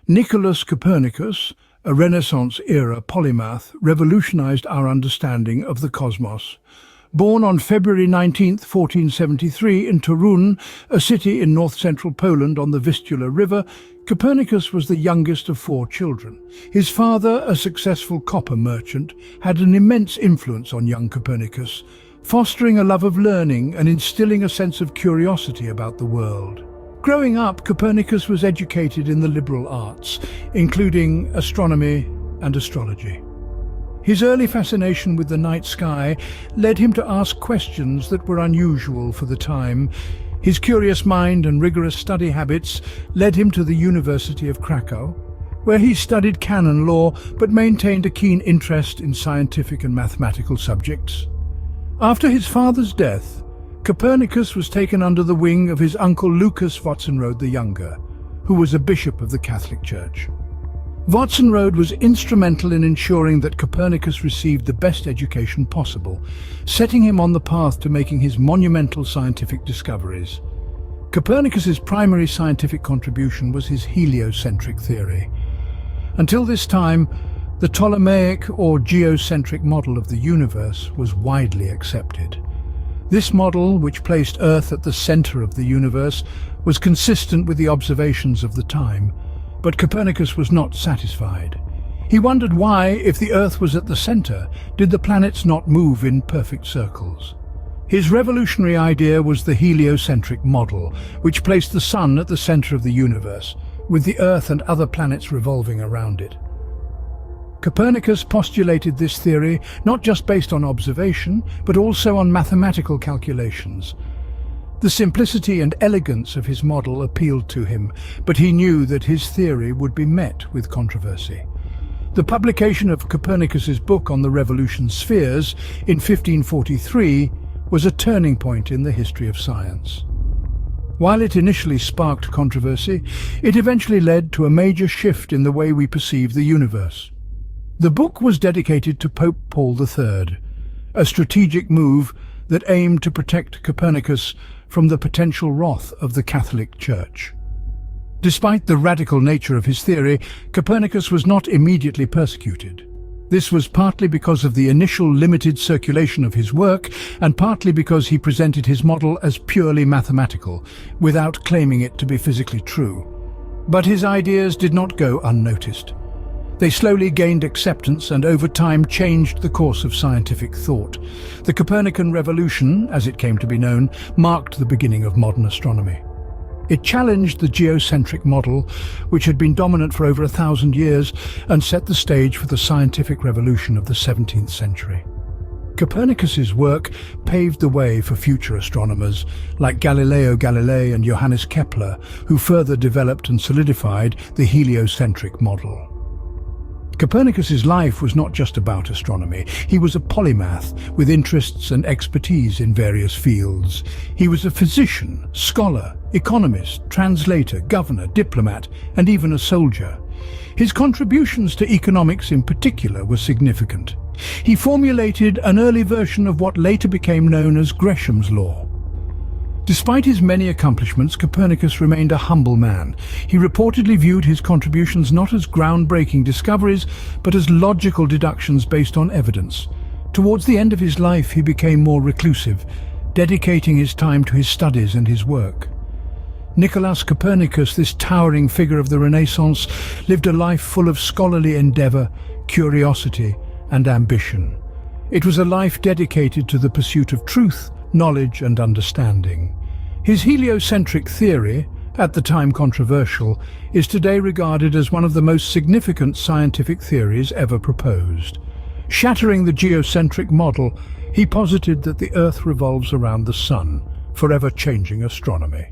Nicolaus Copernicus, a Renaissance-era polymath, revolutionized our understanding of the cosmos. Born on February 19, 1473, in Torun, a city in north-central Poland on the Vistula River, Copernicus was the youngest of 4 children. His father, a successful copper merchant, had an immense influence on young Copernicus, fostering a love of learning and instilling a sense of curiosity about the world. Growing up, Copernicus was educated in the liberal arts, including astronomy and astrology. His early fascination with the night sky led him to ask questions that were unusual for the time. His curious mind and rigorous study habits led him to the University of Krakow, where he studied canon law but maintained a keen interest in scientific and mathematical subjects. After his father's death, Copernicus was taken under the wing of his uncle Lucas Votzenrode the Younger, who was a bishop of the Catholic Church. Votzenrode was instrumental in ensuring that Copernicus received the best education possible, setting him on the path to making his monumental scientific discoveries. Copernicus's primary scientific contribution was his heliocentric theory. Until this time, the Ptolemaic or geocentric model of the universe was widely accepted. This model, which placed Earth at the center of the universe, was consistent with the observations of the time. But Copernicus was not satisfied. He wondered why, if the Earth was at the center, did the planets not move in perfect circles? His revolutionary idea was the heliocentric model, which placed the Sun at the center of the universe, with the Earth and other planets revolving around it. Copernicus postulated this theory not just based on observation, but also on mathematical calculations. The simplicity and elegance of his model appealed to him, but he knew that his theory would be met with controversy. The publication of Copernicus's book on the revolution spheres in 1543 was a turning point in the history of science. While it initially sparked controversy, it eventually led to a major shift in the way we perceive the universe. The book was dedicated to Pope Paul III, a strategic move that aimed to protect Copernicus from the potential wrath of the Catholic Church. Despite the radical nature of his theory, Copernicus was not immediately persecuted. This was partly because of the initial limited circulation of his work, and partly because he presented his model as purely mathematical, without claiming it to be physically true. But his ideas did not go unnoticed. They slowly gained acceptance and over time changed the course of scientific thought. The Copernican revolution, as it came to be known, marked the beginning of modern astronomy. It challenged the geocentric model, which had been dominant for over 1,000 years, and set the stage for the scientific revolution of the 17th century. Copernicus's work paved the way for future astronomers like Galileo Galilei and Johannes Kepler, who further developed and solidified the heliocentric model. Copernicus's life was not just about astronomy. He was a polymath with interests and expertise in various fields. He was a physician, scholar, economist, translator, governor, diplomat, and even a soldier. His contributions to economics in particular were significant. He formulated an early version of what later became known as Gresham's law. Despite his many accomplishments, Copernicus remained a humble man. He reportedly viewed his contributions not as groundbreaking discoveries, but as logical deductions based on evidence. Towards the end of his life, he became more reclusive, dedicating his time to his studies and his work. Nicolaus Copernicus, this towering figure of the Renaissance, lived a life full of scholarly endeavor, curiosity, and ambition. It was a life dedicated to the pursuit of truth, knowledge and understanding. His heliocentric theory, at the time controversial, is today regarded as one of the most significant scientific theories ever proposed. Shattering the geocentric model, he posited that the Earth revolves around the Sun, forever changing astronomy.